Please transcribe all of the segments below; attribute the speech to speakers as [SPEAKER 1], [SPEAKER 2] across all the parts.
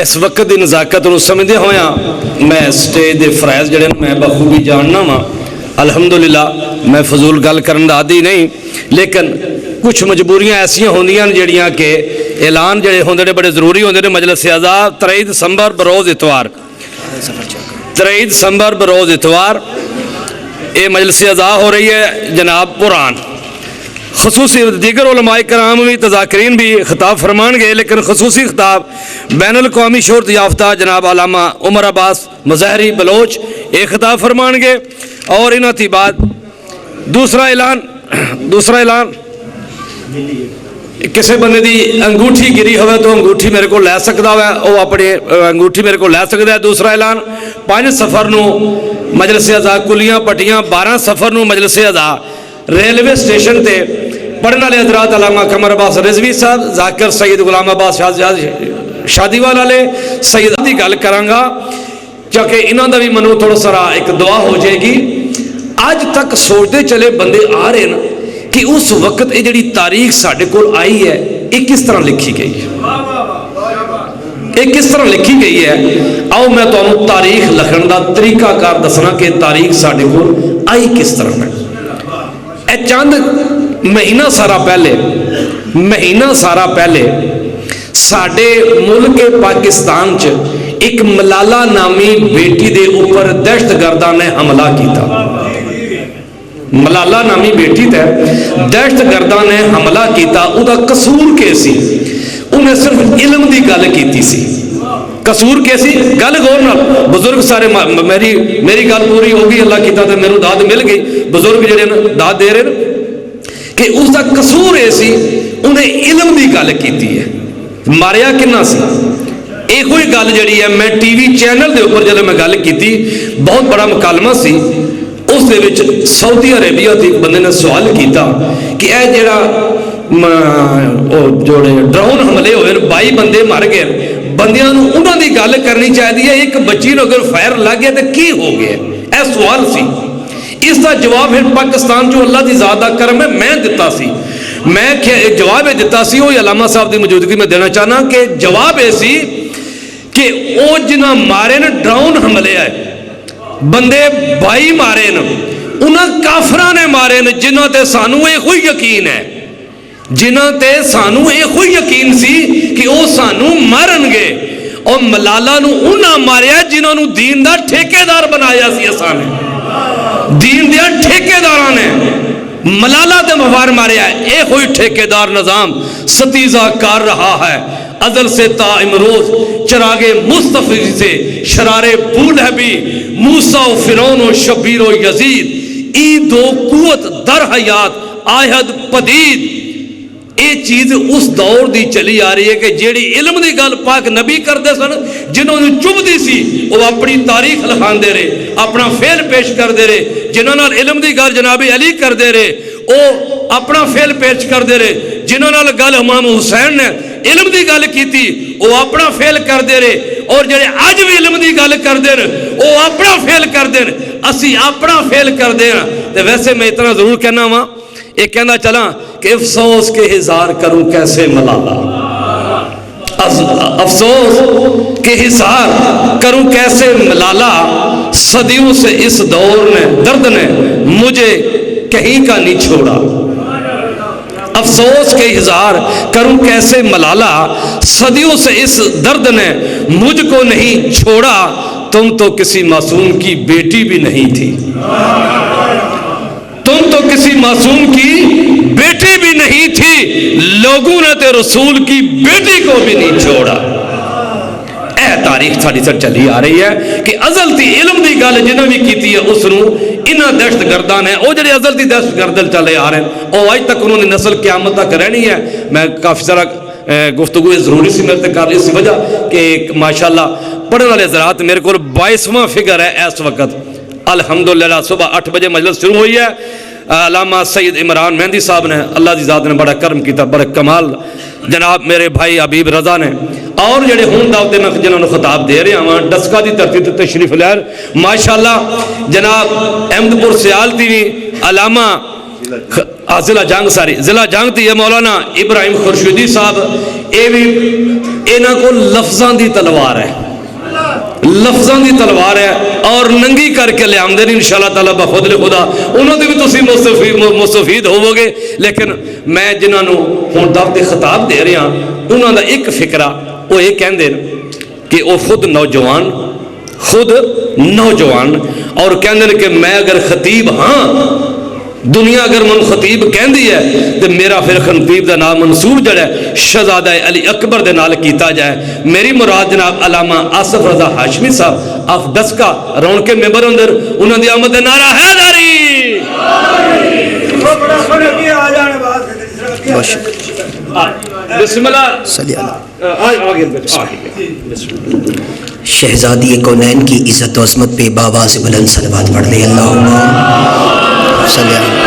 [SPEAKER 1] اس وقت کی نزاکت کو سمجھتے ہویا میں سٹیج دے فرائض جڑے میں بخوبی جاننا وا. الحمدللہ میں فضول گل کرن دا عادی نہیں، لیکن کچھ مجبوریاں ایسا ہوندیاں جڑیاں کہ اعلان جڑے ہوندے نے بڑے ضروری ہوندے نے. مجلس اعضاء 23 دسمبر بروز اتوار 23 دسمبر بروز اتوار یہ مجلس اعضاء ہو رہی ہے جناب قرآن. خصوصی دیگر علماء کرام بھی تذاکرین بھی خطاب فرمان گے، لیکن خصوصی خطاب بین الاقوامی شہرت یافتہ جناب علامہ عمر عباس مظاہری بلوچ یہ خطاب فرمان گے. اور انہاں تھی بعد دوسرا اعلان کسی بندے دی انگوٹھی گری ہوئے تو انگوٹھی میرے کو لے سکتا ہے، وہ اپنے انگوٹھی میرے کو لے سکتا ہے. دوسرا اعلان 5 سفر نو مجلس اعضاء کلیاں پٹیاں 12 سفر نو مجلس اعضاء ریلوے سٹیشن تے پڑھنے والے حضرات علامہ قمر عباس رضوی صاحب، ذاکر سید غلام عباس شادی والے سید دی گل کرانگا کیونکہ انہاں دا بھی منو تھوڑا سارا ایک دعا ہو جائے گی. آج تک سوچتے چلے بندے آ رہے ہیں کہ اس وقت یہ جڑی تاریخ ساڈے کول آئی ہے یہ کس طرح لکھی گئی ہے، یہ کس طرح لکھی گئی ہے. آؤ میں تمہیں تاریخ لکھن دا طریقہ کار دسنا کہ تاریخ ساڈے کول آئی کس طرح ہے. اے چند مہینہ سارا پہلے ساڈے ملک پاکستان چ ایک ملالہ نامی بیٹی دے اوپر دہشت گرداں نے حملہ کیتا. ملالہ نامی بیٹی تے دہشت گرداں نے حملہ کیتا. او دا قصور کے سی؟ انہیں صرف علم دی گل کیتی سی. قصور کے سی؟ گل غور نال بزرگ سارے میری گل پوری ہو گئی، اللہ کیتا تے میرے داد مل گئی. بزرگ جڑے داد دے رہے کہ اس دا قصور ہے سی انہیں علم دی گل کیتی ہے. ماریا کنا سی؟ ایک کوئی گل جڑی ہے میں ٹی وی چینل دے اوپر جب میں گل کیتی بہت بڑا مکالمہ سی. اس دے وچ سعودی عربیہ تے بندے نے سوال کیتا کہ اے جڑا جوڑے ڈرون حملے ہوئے 22 بندے مر گئے، بندیاں نو انہاں دی گل کرنی چاہیے ہے، ایک بچی نو اگر فائر لگ گیا تے کی ہو گیا؟ اے سوال سی. اس دا جواب ہے پاکستان جو اللہ دی ذات دا کرم ہے میں دتا سی. میں جواب دتا سی وہ علامہ صاحب دی موجودگی میں دینا چاہنا کہ جواب ہے سی کہ او جنہ مارے نا ڈرون حملے آئے بندے 22 مارے نا انہاں کافران نے مارے نا جنہ تے سانو ایک ہوئی یقین ہے، جنہ تے سانو ایک ہوئی یقین سی کہ او سانو مارن گے. اور ملالہ نو انہاں ماریا جنہوں نو دین دا ٹھیکے دار بنایا سی اسانے، دین دیا ٹھیکے داران نے ملالہ دے مفار ماریا ہے. ایک ہوئی ٹھیکے دار نظام ستیزہ کار رہا ہے ازل سے تا امروز، چراغ مصطفی سے شرار بولہبی موسیٰ و فرعون و شبیر و یزید ای دو قوت در حیات آہد پدید. یہ چیز اس دور دی چلی آ رہی ہے کہ جیڑی علم دی گل پاک نبی کر دے سن جنہوں نے چب دی سی وہ اپنی تاریخ لکھان دے رہے، اپنا فعل پیش کر دے رہے. جنہوں نے علم دی گل جناب علی کر دے رہے وہ اپنا فعل پیش کر دے رہے. جنہوں نے گل امام حسین نے علم دی گل کی تھی وہ اپنا فعل کر دے رہے. اور جڑے آج بھی علم دی گل کر دے رہے وہ اپنا فعل کر دے رہے، اسی اپنا فعل کر دے رہے. ویسے میں اتنا ضرور کہنا ہوا یہ کہنا چلا کہ افسوس کے ہزار کروں کیسے ملالہ، افسوس کے ہزار کروں کیسے ملالہ، صدیوں سے اس دور نے درد نے مجھے کہیں کا نہیں چھوڑا. افسوس کے ہزار کروں کیسے ملالہ، صدیوں سے اس درد نے مجھ کو نہیں چھوڑا. تم تو کسی معصوم کی بیٹی بھی نہیں تھی، تم تو کسی معصوم کی بیٹی بھی نہیں تھی، لوگوں نے تے رسول کی بیٹی کو بھی نہیں چھوڑا. اے تاریخ ساڑی سر چلی آ رہی ہے کہ ازل تھی علم دی گل جنہوں بھی کیتی ہے اس نو انہاں دہشت گردان ہے او جڑے ازل دی دہشت گردن چلے آ رہے ہیں او آج تک انہوں نے نسل قیامت تک رہنی ہے. میں کافی سارا گفتگو ضروری سی میرے کر اس وجہ کہ ماشاءاللہ پڑھنے والے حضرات میرے کو 22واں فگر ہے اس وقت. الحمدللہ صبح 8 بجے مجلس شروع ہوئی ہے. علامہ سید عمران مہندی صاحب نے اللہ دی ذات نے بڑا کرم کیتا، بڑا کمال جناب میرے بھائی حبیب رضا نے اور جڑے ہون دعوتے میں جنہوں نے خطاب دے رہے ہیں ڈسکا دی ترتیب تشریف لہر ماشاءاللہ جناب احمد پور سیالتی بھی علامہ ضلع جنگ تھی مولانا ابراہیم خورشیدی صاحب انہاں کو لفظاں دی تلوار ہے، لفظاں دی تلوار ہے، اور ننگی کر کے لے آمدے نہیں انشاءاللہ تعالیٰ بفضل خدا انہوں نے بھی تسی مستفید ہوو گے۔ لیکن میں جنہاں نو ہن دعوت خطاب دے رہے ہاں انہاں دا ایک فکرہ وہ یہ کہندے کہ وہ خود نوجوان اور کہندے کہ میں اگر خطیب ہاں، دنیا اگر من خطیب کہندی ہے تو میرا پھر خطیب دا نام منصوب جڑا ہے شہزادہ علی اکبر دے نال کیتا جائے۔ میری مراد جناب علامہ آصف رضا ہاشمی صاحب آف ڈسکا رون کے ممبر اندر انہوں دی آمد نعرہ حیدری۔ بسم اللہ
[SPEAKER 2] شہزادی کونین کی عزت و عظمت پہ بآواز بلند صلوات پڑھ لے۔ اللہم صلی اللہ۔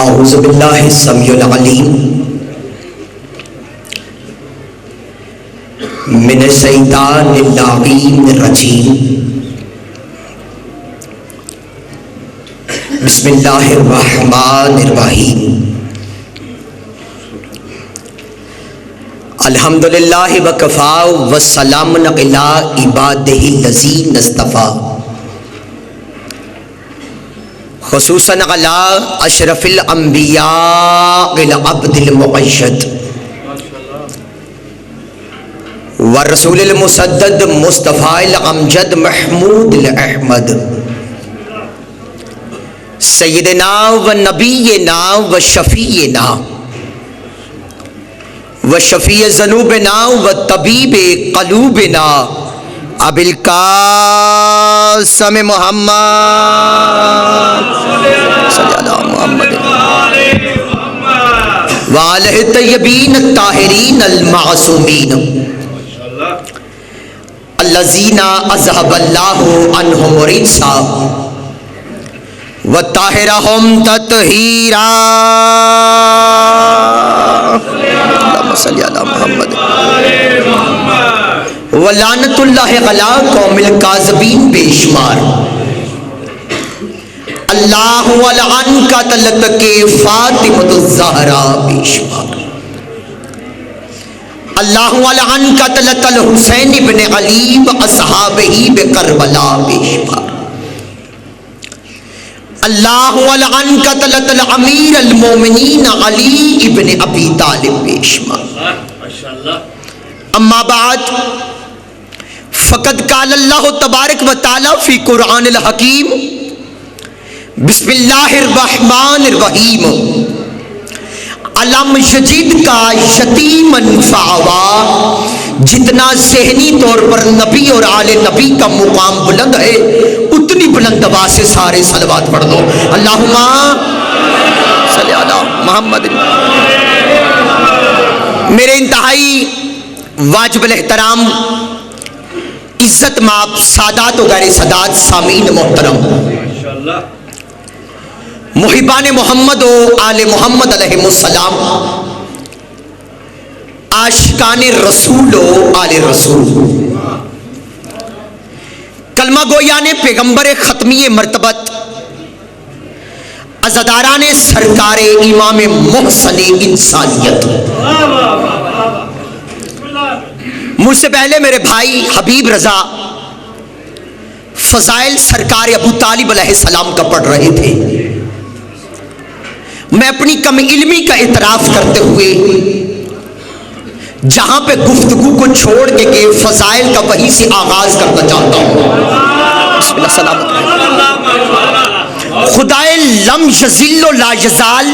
[SPEAKER 2] اعوذ باللہ السمیع العلیم من الشیطان اللعین الرجیم، بسم اللہ الرحمن الرحیم۔ الحمدللہ وکفا والسلام علی عبادہ الذین اصطفیٰ، خصوصاً علی اشرف الانبیاء العبد المعید والرسول المسدد مصطفیٰ الامجد محمود الاحمد، سیدنا و نبینا و شفیعنا و شفیع ذنوبنا و طبیب قلوبنا ابی القاسم محمد صلی اللہ محمد وآلہ الطیبین الطاہرین المعصومین الذین اذھب اللہ عنہم الرجس وطہرہم تطہیرا۔ اللہم صلی اللہ محمد ولعنت اللہ علی قوم الکاذبین بے شمار۔ اللہ ولعن قتلت کے فاطمۃ الزہرا بے شمار۔ اللہ ولعن قتلت الحسین بن علی و اصحابہ بکربلا بے شمار۔ اللہ ولعن قتلت الامیر المومنین علی ابن ابی طالب بے شمار۔ اما بعد فقد قال اللہ تبارک و تعالی فی قرآن الحکیم، بسم اللہ الرحمن الرحیم، علم یجد کا یتیماً فآویٰ۔ جتنا ذہنی طور پر نبی اور آل نبی کا مقام بلند ہے اتنی بلند آواز سے سارے صلوات پڑھ دو۔ اللہم صلی علی محمد۔ میرے انتہائی واجب الاحترام عزت مآب سادات و غیر سادات سامعین محترم، محبان محمد و آل محمد علیہ السلام، عاشقان رسول و آل رسول، کلمہ گویان پیغمبر ختمی مرتبت، عزاداران سرکار امام محسن انسانیت۔ مجھ سے پہلے میرے بھائی حبیب رضا فضائل سرکار ابو طالب علیہ السلام کا پڑھ رہے تھے۔ میں اپنی کم علمی کا اعتراف کرتے ہوئے جہاں پہ گفتگو کو چھوڑ کے کہ فضائل کا وہی سے آغاز کرنا چاہتا ہوں۔ بسم اللہ سلامت۔ خدائے لم یزل و لا یزال،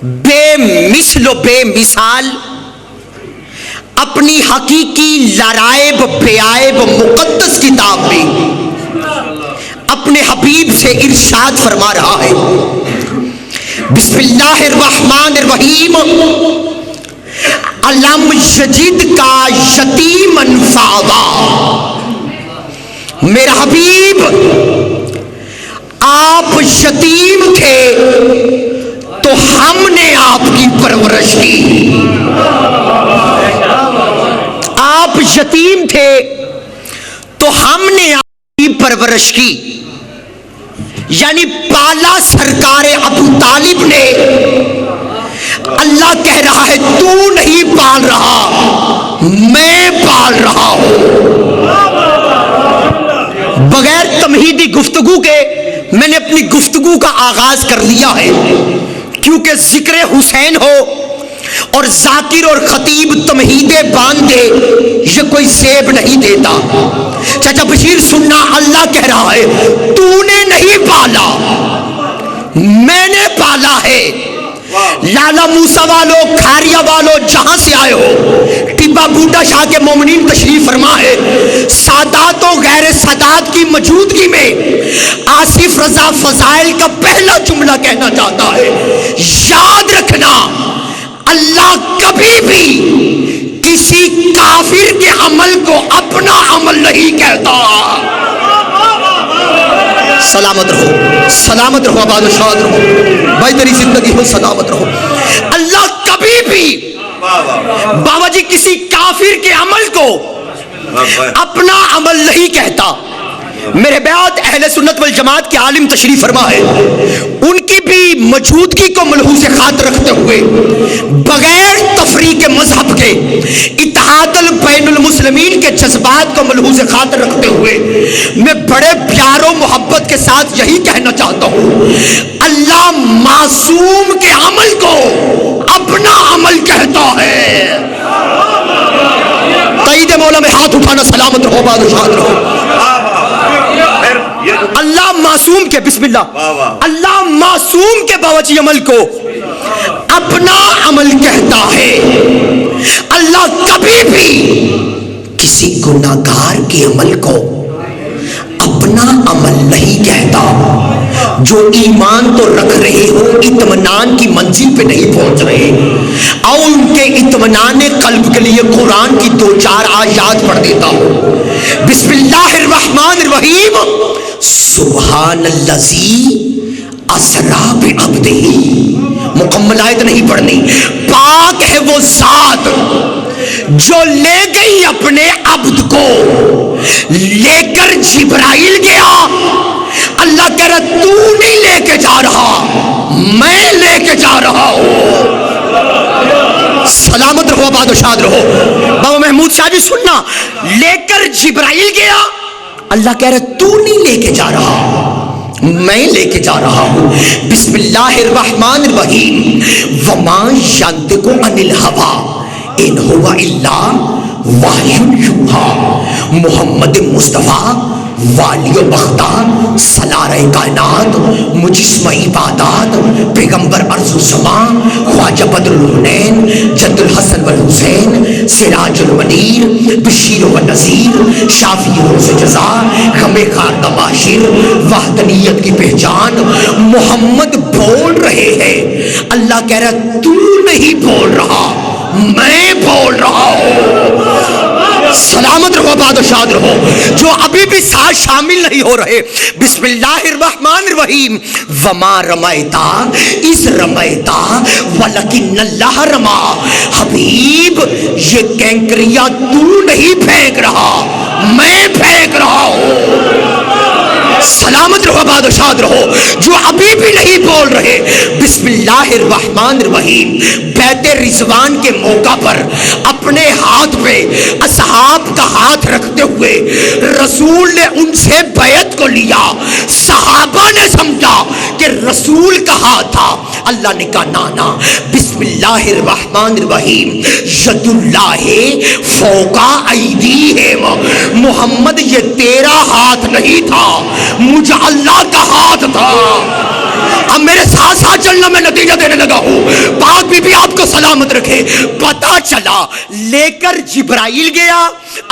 [SPEAKER 2] بے مثل و بے مثال، اپنی حقیقی لرائب بیائب مقدس کتاب میں اپنے حبیب سے ارشاد فرما رہا ہے، بسم اللہ الرحمن الرحیم، علم یجد کا یتیماً فآویٰ۔ میرا حبیب آپ یتیم تھے تو ہم نے آپ کی پرورش کی۔ آپ یتیم تھے تو ہم نے آپ کی پرورش کی، یعنی پالا سرکار ابو طالب نے اللہ کہہ رہا ہے تو نہیں پال رہا، میں پال رہا ہوں۔ بغیر تمہیدی گفتگو کے میں نے اپنی گفتگو کا آغاز کر لیا ہے، کیونکہ ذکر حسین ہو اور ذاکر اور خطیب تمہیدیں باندھے یہ کوئی زیب نہیں دیتا۔ چچا بشیر سننا، اللہ کہہ رہا ہے تو نے نہیں پالا، میں نے پالا ہے۔ لالا موسیٰ والو، کھاریا والو، جہاں سے آئے ہو، ٹبا بوٹا شاہ کے مومنین تشریف فرما ہے۔ سادات و غیر سادات کی موجودگی میں آصف رضا فضائل کا پہلا جملہ کہنا چاہتا ہے، یاد رکھنا اللہ کبھی بھی کسی کافر کے عمل کو اپنا عمل نہیں کہتا۔ سلامت رہو، سلامت رہو، آباد و شاد رہو، بھائی تیری زندگی ہو سلامت رہو۔ اللہ کبھی بھی بابا جی کسی کافر کے عمل کو اپنا عمل نہیں کہتا۔ میرے بعد اہل سنت والجماعت کے عالم تشریف فرما ہے، ان کی بھی موجودگی کو ملحوظ خاطر رکھتے ہوئے بغیر تفریق مذہب کے اتحاد بین المسلمین کے جذبات کو ملحوظ خاطر رکھتے ہوئے میں بڑے پیار و محبت کے ساتھ یہی کہنا چاہتا ہوں، اللہ معصوم کے عمل کو اپنا عمل کہتا ہے۔ تائید مولا میں ہاتھ اٹھانا، سلامت رہو، باد و شاد رہو۔ اللہ معصوم کے، بسم اللہ، اللہ معصوم کے باوجی عمل کو اپنا عمل کہتا ہے۔ اللہ کبھی بھی کسی گناہگار کے عمل کو اپنا عمل نہیں کہتا۔ جو ایمان تو رکھ رہے ہو، اطمینان کی منزل پہ نہیں پہنچ رہے، اور ان کے اطمینان قلب کے لیے قرآن کی 2-4 آیات پڑھ دیتا ہوں۔ بسم اللہ الرحمن الرحیم، سبحان الذی اسری بعبدہ، مکمل آیت نہیں پڑھنی۔ پاک ہے وہ ذات جو لے گئی اپنے عبد کو، لے کر جبرائیل گیا۔ اللہ کہہ رہا تو نہیں لے کے جا رہا، میں لے کے جا رہا ہوں۔ سلامت رہو، آباد و شاد رہو۔ بابا محمود شاہ جی سننا، لے کر جبرائیل گیا، اللہ کہہ رہا تو نہیں لے کے جا رہا، میں لے کے جا رہا ہوں۔ بسم اللہ الرحمن الرحیم، وما ینطق عن الہوی ان هو الا وحی یوحی، محمد مصطفیٰ والی و بختار، سلارہ کائنات، مجسمہ عبادات، پیغمبر ارض و سما، خواجہ بدر الحنین، جد الحسن والحسین، سراج المنیر، بشیر و نذیر، شافی روز جزا، غم خار تباشر، وحدانیت کی پہچان، محمد بول رہے ہیں۔ اللہ کہہ رہا تو نہیں بول رہا، میں بول رہا ہوں۔ سلامت رہو، آباد و شاد رہو۔ جو ابھی بھی ساتھ شامل نہیں ہو رہے، بسم اللہ الرحمن الرحیم، وما رمیتا اذ رمیتا ولکن اللہ رما۔ حبیب یہ کینکریاں تو نہیں پھینک رہا، میں پھینک رہا ہوں۔ سلامت رہو، آباد و شاد رہو۔ جو ابھی بھی نہیں بول رہے، بسم اللہ الرحمن الرحیم، بیت رضوان کے موقع پر اپنے ہاتھ پہ اصحاب کا ہاتھ رکھتے ہوئے رسول نے ان سے بیعت کو لیا۔ صحابہ نے سمجھا کہ رسول کا ہاتھ تھا، اللہ نے کہا نانا، بسم اللہ الرحمن الرحیم، ید اللہ فوق ایدیہم، محمد یہ تیرا ہاتھ نہیں تھا، مجھے اللہ کا ہاتھ تھا۔ اب میرے ساتھ ساتھ چلنا، میں نتیجہ دینے لگا ہوں۔ پاک بی بی آپ کو سلامت رکھے۔ پتا چلا لے کر جبرائیل گیا،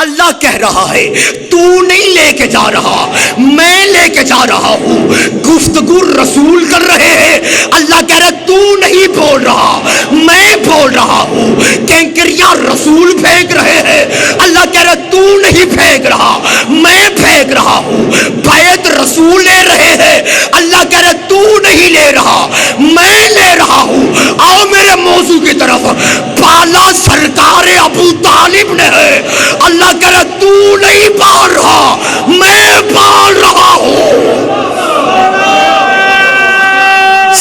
[SPEAKER 2] اللہ کہہ رہا ہے تو نہیں لے کے جا رہا، میں لے کے جا رہا ہوں۔ گفتگو رسول کر رہے ہیں، اللہ کہہ رہا تو نہیں بول رہا، میں بول رہا ہوں۔ کینکریاں رسول پھینک رہے ہیں، اللہ کہہ رہا تو نہیں پھینک رہا، میں پھینک رہا ہوں۔ بیعت رسول لے رہے ہیں، اللہ کہہ رہا تو نہیں لے رہا، میں لے رہا ہوں۔ آؤ میرے موضوع کی طرف۔ پالا سرکار ابو طالب نے ہے، اللہ کہہ رہا تو نہیں پال رہا، میں پال رہا ہوں۔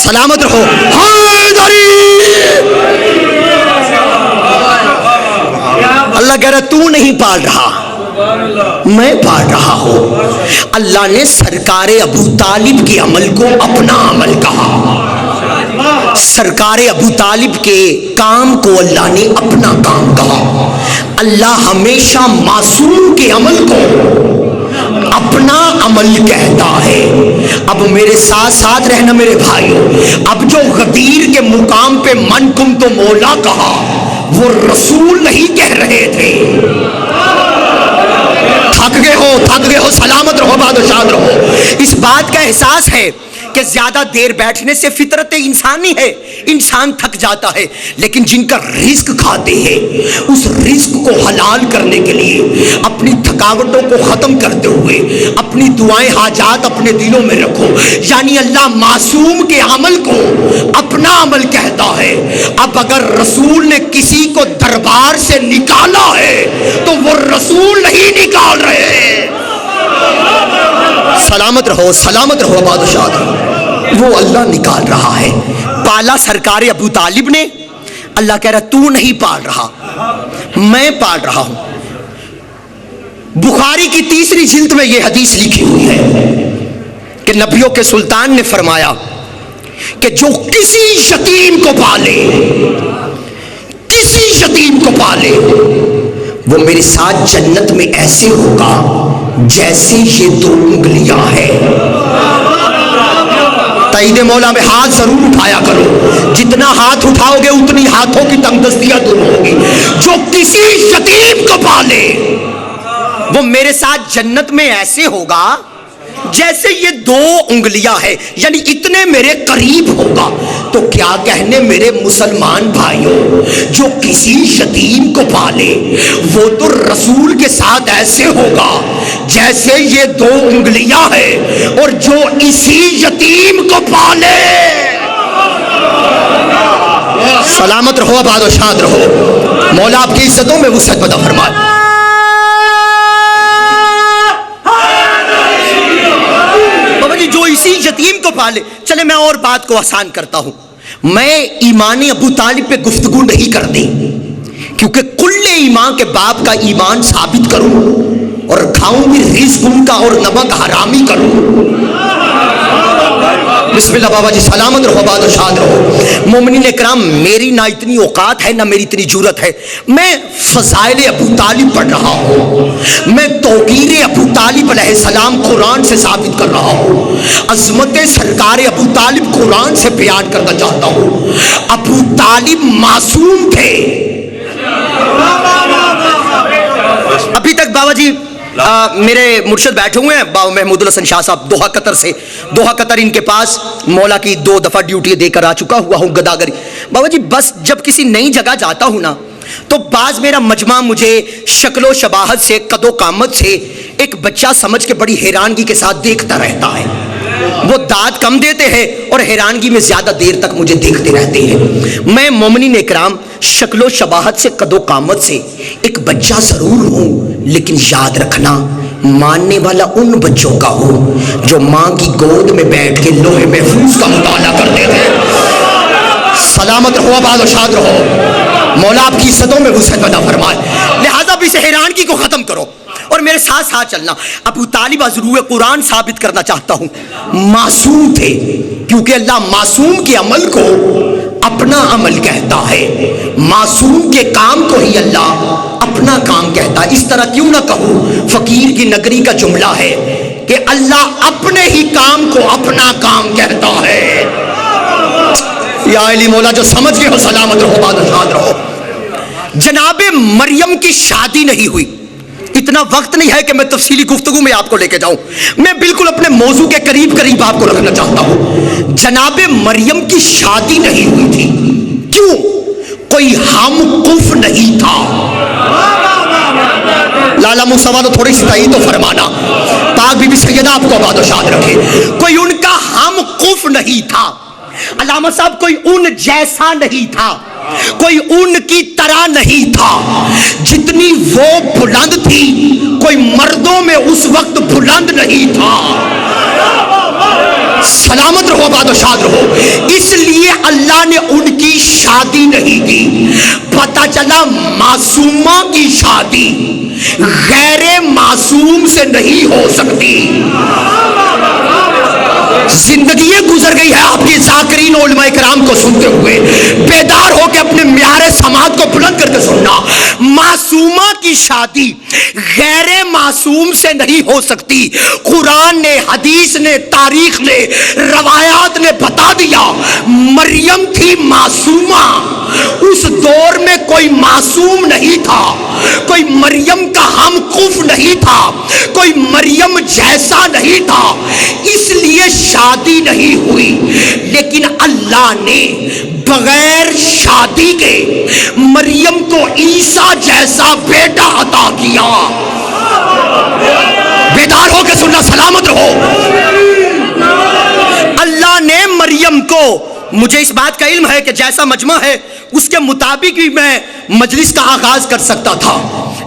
[SPEAKER 2] سلامت رہو۔ حیدری اللہ کہہ رہا تو نہیں پال رہا، میں پال رہا ہوں۔ اللہ نے سرکار ابو طالب کے عمل کو اپنا عمل کہا، سرکار ابو طالب کے کام کو اللہ نے اپنا کام کہا۔ اللہ ہمیشہ معصوم کے عمل کو اپنا عمل کہتا ہے۔ اب میرے ساتھ ساتھ رہنا میرے بھائیوں، اب جو غدیر کے مقام پہ من کم تو مولا کہا، وہ رسول نہیں کہہ رہے تھے۔ تھک گئے ہو، سلامت رہو، باد و شاد رہو۔ اس بات کا احساس ہے کہ زیادہ دیر بیٹھنے سے فطرت انسانی ہے، انسان تھک جاتا ہے، لیکن جن کا رزق کھاتے ہیں اس رزق کو حلال کرنے کے لیے اپنی تھکاوٹوں کو ختم کرتے ہوئے اپنی دعائیں حاجات اپنے دلوں میں رکھو۔ یعنی اللہ معصوم کے عمل کو اپنا عمل کہتا ہے۔ اب اگر رسول نے کسی کو دربار سے نکالا ہے تو وہ رسول نہیں نکال رہے ہیں۔ سلامت رہو، بادشاہ رہو، وہ اللہ نکال رہا ہے۔ پالا سرکار ابو طالب نے، اللہ کہہ رہا تو نہیں پال رہا، میں پال رہا ہوں۔ بخاری کی 3 جلد میں یہ حدیث لکھی ہوئی ہے کہ نبیوں کے سلطان نے فرمایا کہ جو کسی یتیم کو پالے وہ میرے ساتھ جنت میں ایسے ہوگا جیسے یہ 2 انگلیاں ہیں۔ تائید مولا میں ہاتھ ضرور اٹھایا کرو، جتنا ہاتھ اٹھاؤ گے اتنی ہاتھوں کی تنگ دستیاں دور ہوگی۔ جو کسی یتیم کو پالے وہ میرے ساتھ جنت میں ایسے ہوگا جیسے یہ 2 انگلیاں ہیں، یعنی اتنے میرے قریب ہوگا۔ تو کیا کہنے میرے مسلمان بھائیوں، جو کسی یتیم کو پالے وہ تو رسول کے ساتھ ایسے ہوگا جیسے یہ 2 انگلیاں ہیں، اور جو اسی یتیم کو پالے، سلامت رہو، آباد و شاد رہو، مولا آپ کی عزتوں میں وسعت عطا فرمائے۔ جو اسی یتیم کو پالے۔ چلے میں اور بات کو آسان کرتا ہوں، میں ایمان ابو طالب پہ گفتگو نہیں کرتی، کیونکہ کل ایمان کے باپ کا ایمان ثابت کروں اور کھاؤں بھی رزق ان کا اور نمک حرامی کروں۔ بسم اللہ بابا جی، سلامت رہو، آباد و شاد رہو۔ مومنین اکرام، میری نہ اتنی اوقات ہے نہ میری اتنی جرت ہے، میں فضائل ابو طالب پڑھ رہا ہوں، میں توقیر ابو طالب علیہ السلام قرآن سے ثابت کر رہا ہوں، عظمت سرکار ابو طالب قرآن سے بیان کرنا چاہتا ہوں۔ ابو طالب معصوم تھے۔ ابھی تک بابا جی میرے مرشد بیٹھے ہوئے ہیں، بابا محمود الحسن شاہ صاحب دوحہ قطر سے۔ دوحہ قطر ان کے پاس مولا کی 2 دفعہ ڈیوٹی دے کر آ چکا ہوا ہوں، گداگری۔ بابا جی بس جب کسی نئی جگہ جاتا ہوں نا تو بعض میرا مجمع مجھے شکل و شباہت سے، قد و قامت سے ایک بچہ سمجھ کے بڑی حیرانگی کے ساتھ دیکھتا رہتا ہے۔ وہ داد کم دیتے ہیں اور حیرانگی میں زیادہ دیر تک مجھے دیکھتے رہتے ہیں۔ میں مومنین اکرام شکل و شباہت سے، قد و قامت سے ایک بچہ ضرور ہوں، لیکن یاد رکھنا ماننے والا ان بچوں کا ہو جو ماں کی گود میں بیٹھ کے لوح محفوظ کا مطالعہ کرتے تھے۔ سلامت رہو، آباد و شاد رہو، مولا آپ کی عزتوں میں وسعت عطا فرمائے۔ لہذا بھی سے حیرانگی کو ختم کرو اور میرے ساتھ ساتھ چلنا۔ ابو طالب ضرور قرآن ثابت کرنا چاہتا ہوں، معصوم تھے، کیونکہ اللہ معصوم کے عمل کو اپنا عمل کہتا ہے، معصوم کے کام کو ہی اللہ اپنا کام کہتا ہے۔ اس طرح کیوں نہ کہوں، فقیر کی نگری کا جملہ ہے کہ اللہ اپنے ہی کام کو اپنا کام کہتا ہے۔ یا علی مولا جو سمجھ گئے ہو، سلامت رہو، بادشاہ رہو۔ جناب مریم کی شادی نہیں ہوئی، اتنا وقت نہیں ہے کہ میں تفصیلی گفتگو میں آپ کو لے کے جاؤں، میں بالکل اپنے موضوع کے قریب قریب آپ کو رکھنا چاہتا ہوں۔ جناب مریم کی شادی نہیں ہوئی تھی، کیوں؟ کوئی ہم کف نہیں تھا۔ لالا موسیٰ تو تھوڑی سی تائید تو فرمانا، پاک بی بی سیدہ آپ کو آباد و شاد رکھے۔ کوئی ان کا ہم کف نہیں تھا، علامہ صاحب کوئی ان جیسا نہیں تھا، کوئی ان کی طرح نہیں تھا۔ جتنی وہ بلند تھی کوئی مردوں میں اس وقت بلند نہیں تھا۔ سلامت رہو، آباد و شاد رہو۔ اس لیے اللہ نے ان کی شادی نہیں کی۔ پتہ چلا معصومہ کی شادی غیر معصوم سے نہیں ہو سکتی۔ زندگی گزر گئی ہے آپ کی ذاکرین علماء کرام کو سنتے ہوئے، بیدار ہو کے اپنے معیار سماعت کو بلند کر کے سننا۔ معصومہ کی شادی غیر معصوم سے نہیں ہو سکتی۔ قرآن نے، حدیث نے، تاریخ نے، روایات نے بتا دیا۔ مریم تھی معصومہ، اس دور میں کوئی معصوم نہیں تھا، کوئی مریم کا ہم کف نہیں تھا، کوئی مریم جیسا نہیں تھا، اس لیے شادی نہیں ہوئی۔ لیکن اللہ نے بغیر شادی کے مریم کو عیسیٰ جیسا بیٹا عطا کیا۔ بیدار ہو کے سننا، سلامت رہو۔ اللہ نے مریم کو، مجھے اس بات کا علم ہے کہ جیسا مجمع ہے اس کے مطابق ہی میں مجلس کا آغاز کر سکتا تھا،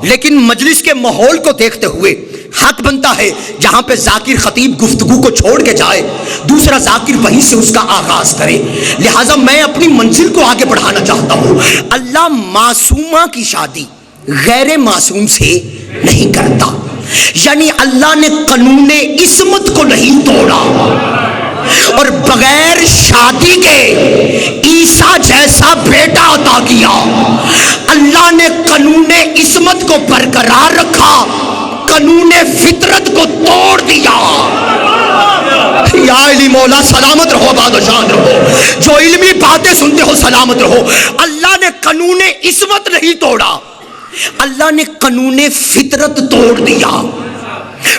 [SPEAKER 2] لیکن مجلس کے ماحول کو دیکھتے ہوئے حق بنتا ہے جہاں پہ ذاکر خطیب گفتگو کو چھوڑ کے جائے دوسرا ذاکر وہیں سے اس کا آغاز کرے، لہٰذا میں اپنی منزل کو آگے بڑھانا چاہتا ہوں۔ اللہ معصومہ کی شادی غیر معصوم سے نہیں کرتا، یعنی اللہ نے قانون عصمت کو نہیں توڑا اور بغیر شادی کے عیسیٰ جیسا بیٹا عطا کیا۔ اللہ نے قانون عصمت کو برقرار رکھا، قانون فطرت کو توڑ دیا۔ یا علی مولا سلامت رہو، آباد و شاد رہو۔ جو علمی باتیں سنتے ہو سلامت رہو۔ اللہ نے قانون عصمت نہیں توڑا، اللہ نے قانون فطرت توڑ دیا،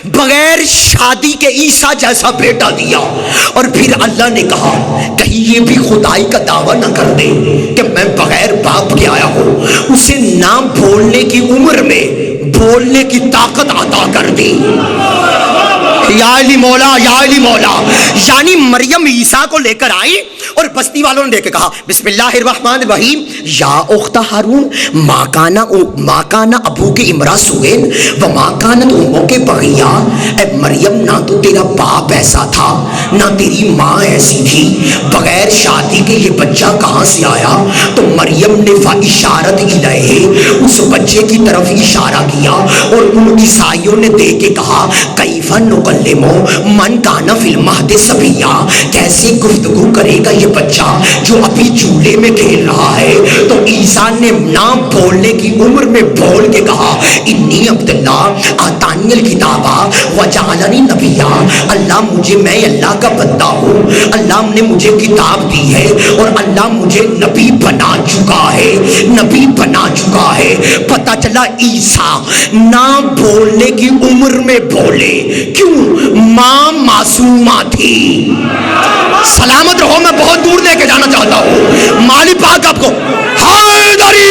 [SPEAKER 2] بغیر شادی کے عیسیٰ جیسا بیٹا دیا۔ اور پھر اللہ نے کہا کہیں یہ بھی خدائی کا دعویٰ نہ کر دے کہ میں بغیر باپ کے آیا ہوں، اسے نہ بولنے کی عمر میں بولنے کی طاقت عطا کر دی۔ یا علی مولا، یا علی مولا، یعنی مریم عیسیٰ کو لے کر آئی اور بستی والوں نے دیکھ کے کہا بسم اللہ الرحمن الرحیم، یا اخت ہارون ما کانا ابو کے امرا سوین و ما کانت امو کے بغیا۔ اے مریم، نہ تو تیرا باپ ایسا تھا نہ تیری ماں ایسی تھی، بغیر شادی کے یہ بچہ کہاں سے آیا؟ تو مریم نے فاشارت الیہ، اس بچے کی طرف اشارہ کیا اور ان عیسائیوں نے دیکھ کے کہا کیف نکلمو من کان فی المہد صبیا، کیسے گفتگو کرے گا یہ بچہ جو ابھی چولہے میں کھیل رہا ہے؟ تو عیسیٰ نے نہ بولنے کی عمر میں بول کے کہا انی عبداللہ آتانی الکتاب وجعلنی نبیا، اللہ مجھے، میں اللہ کا بندہ ہوں، اللہ نے مجھے کتاب دی ہے اور اللہ مجھے نبی بنا چکا ہے، نبی بنا چکا ہے۔ پتہ چلا عیسیٰ نہ بولنے کی عمر میں بولے، کیوں؟ ماں معصومہ تھی۔ سلامت رہو، میں بہت دور لے کے جانا چاہتا ہوں۔ مالی پاک آپ کو حیدری،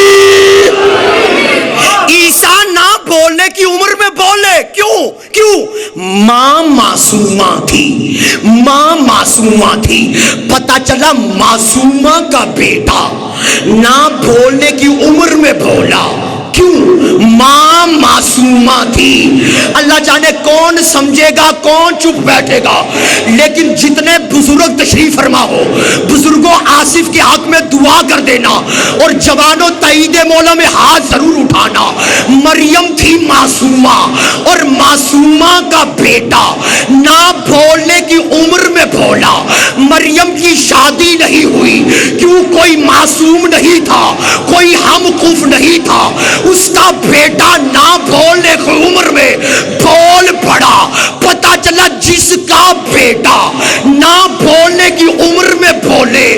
[SPEAKER 2] عیسیٰ نہ بولنے کی عمر میں بولے، کیوں؟ ماں معصومہ تھی، ماں معصومہ تھی۔ پتہ چلا معصومہ کا بیٹا نہ بولنے کی عمر میں بولا، کیوں؟ ماں معصومہ تھی۔ اللہ جانے کون سمجھے گا، کون چپ بیٹھے گا، لیکن جتنے بزرگ تشریف فرما ہو، بزرگوں آصف کے حق میں دعا کر دینا اور جوانوں تائید مولا میں ہاتھ ضرور اٹھانا۔ مریم تھی معصومہ اور معصومہ کا بیٹا نہ بولنے کی عمر میں بولا۔ مریم کی شادی نہیں ہوئی، کیوں؟ کوئی معصوم نہیں تھا، کوئی ہم کف نہیں تھا، اس کا بیٹا نہ بولنے کی عمر میں بول پڑا۔ پتہ چلا جس کا بیٹا نہ بولنے کی عمر میں بولے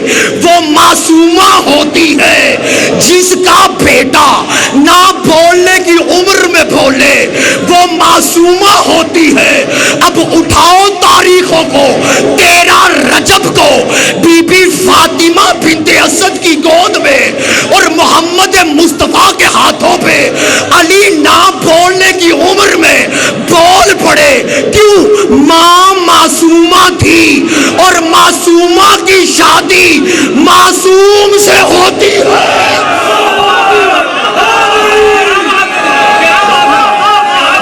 [SPEAKER 2] وہ معصومہ ہوتی ہے، جس کا بیٹا نہ بولنے کی عمر میں بولے وہ معصومہ ہوتی ہے۔ اب اٹھاؤ تاریخوں کو، 13 رجب کو بی بی فاطمہ بنت اسد کی گود میں اور محمد مصطفیٰ کے ہاتھوں پہ علی نہ بولنے کی عمر میں بول پڑے، کیوں؟ ماں معصومہ تھی اور معصومہ کی شادی معصوم سے ہوتی ہے۔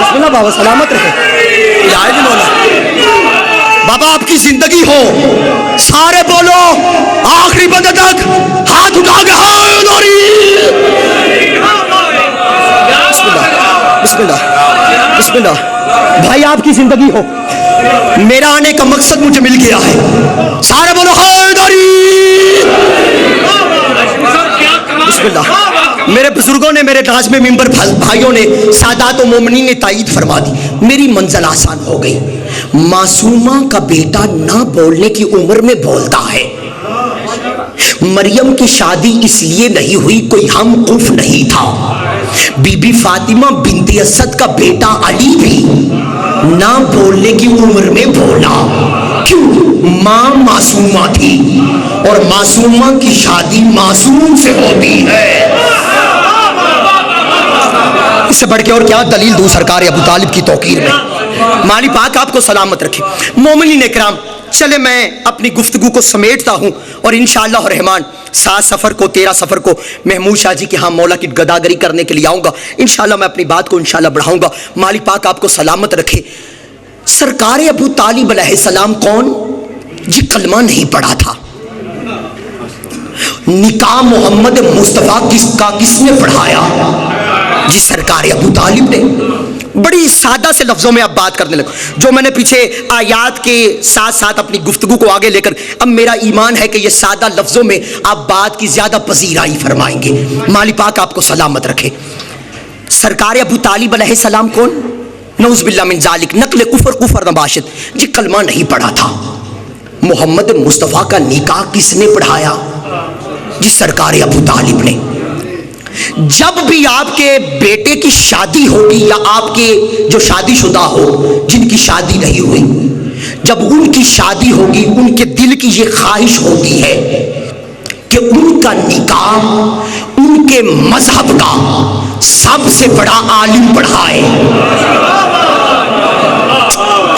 [SPEAKER 2] بسم اللہ بابا، سلامت رہے۔ بابا آپ کی زندگی ہو. سارے بولو آخری بندے تک ہاتھ اٹھا کے حیدری. بسم اللہ بسم اللہ بسم اللہ. بھائی آپ کی زندگی ہو. میرا آنے کا مقصد مجھے مل گیا ہے. سارے بولو حیدری. بسم اللہ. میرے بزرگوں نے، میرے ناظم ممبر بھائیوں نے، سادات و مومنین نے تائید فرما دی. میری منزل آسان ہو گئی. معصومہ کا بیٹا نہ بولنے کی عمر میں بولتا ہے. مریم کی شادی اس لیے نہیں ہوئی کوئی ہم خوف نہیں تھا. بی بی فاطمہ بنت اسد کا بیٹا علی بھی نہ بولنے کی عمر میں بولا. کیوں؟ ماں معصومہ تھی اور معصومہ کی شادی معصوم سے ہوتی ہے. اس سے بڑھ کے اور کیا دلیل دوں سرکار ابو طالب کی توقیر میں. مالی پاک آپ کو سلامت رکھے. مومنین اکرام، چلے میں اپنی گفتگو کو سمیٹتا ہوں اور انشاءاللہ الرحمن 7 سفر کو 13 سفر کو محمود شاہ جی کے ہاں مولا کی گداگری کرنے کے لیے آؤں گا. انشاءاللہ میں اپنی بات کو انشاءاللہ بڑھاؤں گا. مالی پاک آپ کو سلامت رکھے. سرکار ابو طالب علیہ السلام کون؟ جی کلمہ نہیں پڑھا تھا. نکاح محمد مصطفیٰ کس نے پڑھایا؟ جی سرکار ابو طالب نے. بڑی سادہ سے لفظوں میں اب بات کرنے لگا. جو میں نے پیچھے آیات کے ساتھ ساتھ اپنی گفتگو کو آگے لے کر، اب میرا ایمان ہے کہ یہ سادہ لفظوں میں آپ بات کی زیادہ پذیرائی فرمائیں گے. مالی پاک آپ کو سلامت رکھے. سرکار ابو طالب علیہ السلام کون؟ نعوذ باللہ من ذالک، نقل کفر نباشد. جی کلمہ نہیں پڑھا تھا. محمد مصطفیٰ کا نکاح کس نے پڑھایا؟ جی سرکار ابو طالب نے. جب بھی آپ کے بیٹے کی شادی ہوگی یا آپ کے جو شادی شدہ ہو جن کی شادی نہیں ہوئی، جب ان کی شادی ہوگی ان کے دل کی یہ خواہش ہوتی ہے کہ ان کا نکاح ان کے مذہب کا سب سے بڑا عالم پڑھائے.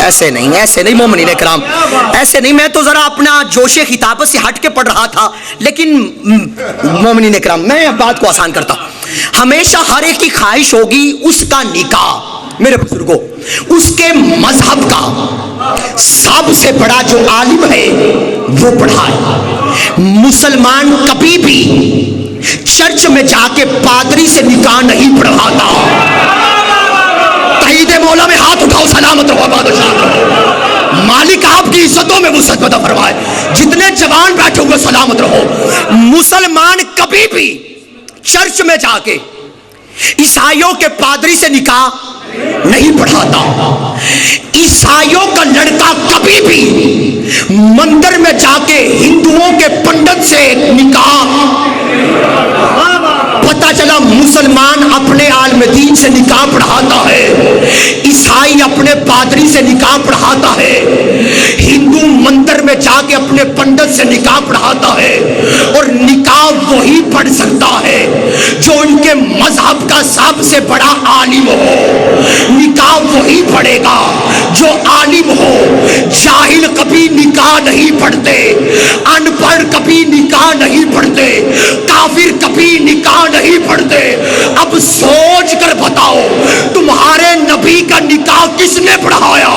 [SPEAKER 2] ایسے نہیں مومنین اکرام، ایسے نہیں. میں تو ذرا اپنا جوش خطابت سے ہٹ کے پڑھ رہا تھا، لیکن مومنین اکرام میں بات کو آسان کرتا. ہمیشہ ہر ایک کی خواہش ہوگی اس کا نکاح میرے بزرگوں اس کے مذہب کا سب سے بڑا جو عالم ہے وہ پڑھائے. مسلمان کبھی بھی چرچ میں جا کے پادری سے نکاح نہیں پڑھاتا. تائید مولا میں ہاتھ اٹھاؤ، سلامت رہو، بادشاہ رہو. مالک آپ کی عزتوں میں وسعت عطا فرمائے. جتنے جوان بیٹھے ہوئے سلامت رہو. مسلمان کبھی بھی چرچ میں جا کے عیسائیوں کے پادری سے نکاح نہیں پڑھاتا. عیسائیوں کا لڑکا کبھی بھی مندر میں جا کے ہندوؤں کے پنڈت سے نکاح. پتہ چلا مسلمان اپنے عالم دین سے نکاح پڑھاتا ہے، عیسائی اپنے پادری سے نکاح پڑھاتا ہے، ہندو مندر میں جا کے اپنے پنڈت سے نکاح پڑھاتا ہے. اور نکاح وہی پڑھ سکتا ہے جو ان کے مذہب کا سب سے بڑا عالم ہو. نکاح وہی پڑھے گا جو عالم ہو. جاہل کبھی نکاح نہیں پڑھتے، ان پڑھ کبھی نکاح نہیں پڑھتے، کافر کبھی نکاح نہیں پڑھتے. اب سوچ کر بتاؤ تمہارے نبی کا نکاح کس نے پڑھایا؟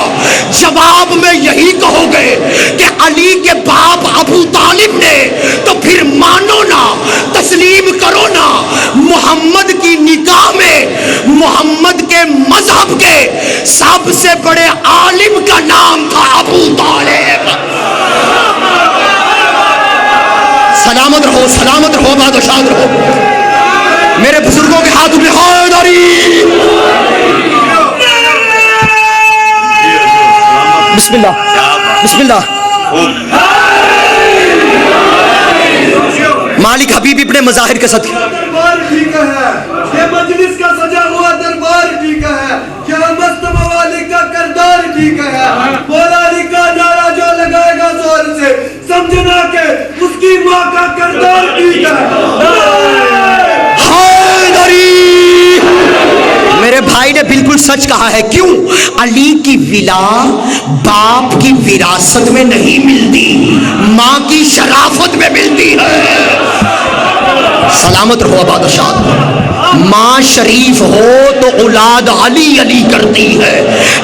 [SPEAKER 2] جواب میں یہی کہو گے کہ علی کے باپ ابو طالب نے. تو پھر مانو نا، تسلیم کرو نا. محمد کی نکاح میں محمد کے مذہب کے سب سے بڑے عالم کا نام تھا ابو طالب. سلامت رہو بادشاہ رہو. میرے بزرگوں کے ہاتھ میں حیدری. بسم اللہ. مالک حبیب اپنے مظاہر کے صدقے
[SPEAKER 3] دربار ٹھیک ہے، یہ مجلس کا سجا ہوا دربار ٹھیک ہے، یہ مست ممالک کا کردار ٹھیک ہے. مولا علی کا نعرہ جو لگائے گا زور سے سمجھنا کہ اس کی ماں کا کردار ٹھیک ہے.
[SPEAKER 2] میرے بھائی نے بالکل سچ کہا ہے. کیوں؟ علی کی ولا باپ کی وراثت میں نہیں ملتی، ماں کی شرافت میں ملتی ہے. سلامت رہو بادشاہ. ماں شریف ہو تو اولاد علی علی کرتی ہے،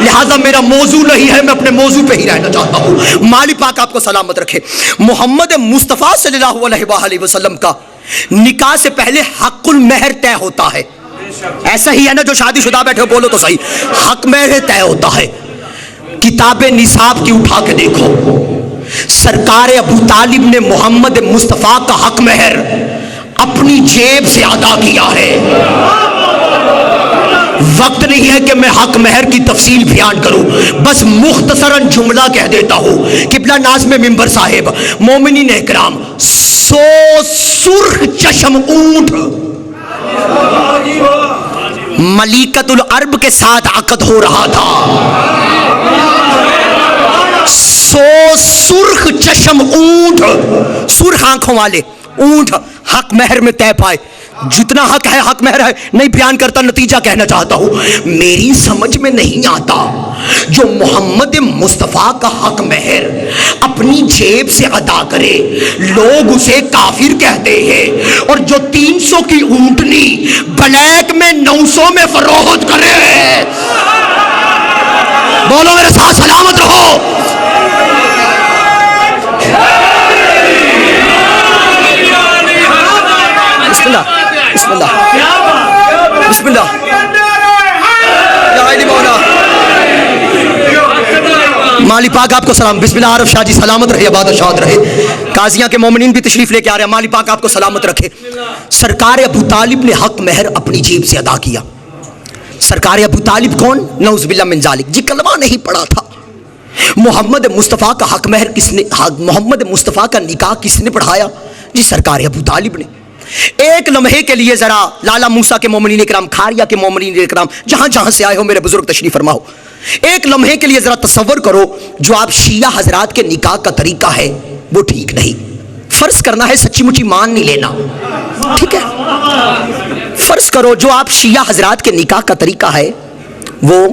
[SPEAKER 2] لہذا میرا موضوع نہیں ہے، میں اپنے موضوع پہ ہی رہنا چاہتا ہوں۔ مالی پاک آپ کو سلامت رکھے۔ محمد مصطفیٰ صلی اللہ علیہ وآلہ وسلم کا نکاح سے پہلے حق المہر طے ہوتا ہے، ایسا ہی ہے نا جو شادی شدہ بیٹھے ہو بولو تو صحیح، حق مہر طے ہوتا ہے۔ کتاب نصاب کی اٹھا کے دیکھو، سرکار ابو طالب نے محمد مصطفیٰ کا حق مہر اپنی جیب سے ادا کیا ہے۔ وقت نہیں ہے کہ میں حق مہر کی تفصیل بیان کروں، بس مختصراً جملہ کہہ دیتا ہوں۔ قبلہ ناظم ممبر صاحب، مومنین اکرام، 100 سرخ چشم اونٹ ملیکۃ العرب کے ساتھ عقد ہو رہا تھا۔ 100 سرخ چشم اونٹ، سرخ آنکھوں والے اونٹ حق مہر میں طے پائے۔ جتنا حق ہے حق مہر ہے، نہیں بیان کرتا، نتیجہ کہنا چاہتا ہوں۔ میری سمجھ میں نہیں آتا جو محمد مصطفیٰ کا حق مہر اپنی جیب سے ادا کرے، لوگ اسے کافر کہتے ہیں، اور جو 300 کی اونٹنی بلیک میں 900 میں فروخت کرے، بولو میرے ساتھ سلامت رہو۔ بسم اللہ بسم اللہ بسم اللہ یا علی مولا۔ مالی پاک آپ کو سلام، بسم اللہ۔ عارف شاہ جی سلامت رہے، آباد و شاد رہے۔ قاضیاں کے مومنین بھی تشریف لے کے آ رہے ہیں، مالی پاک آپ کو سلامت رکھے۔ سرکار ابو طالب نے حق مہر اپنی جیب سے ادا کیا۔ سرکار ابو طالب کون؟ نعوذ باللہ من ذالک، جی کلمہ نہیں پڑھا تھا۔ محمد مصطفیٰ کا حق مہر کس نے، محمد مصطفیٰ کا نکاح کس نے پڑھایا؟ جی سرکار ابو طالب نے۔ ایک لمحے کے لیے ذرا لالا موسیٰ کے مومنین اکرام، کھاریا کے مومنین اکرام، جہاں جہاں سے آئے ہو میرے بزرگ تشریف فرما ہو، ایک لمحے کے لیے ذرا تصور کرو جو آپ شیعہ حضرات کے نکاح کا طریقہ ہے وہ ٹھیک نہیں۔ فرض کرنا ہے، سچی مچی مان نہیں لینا، ٹھیک ہے؟ فرض کرو جو آپ شیعہ حضرات کے نکاح کا طریقہ ہے وہ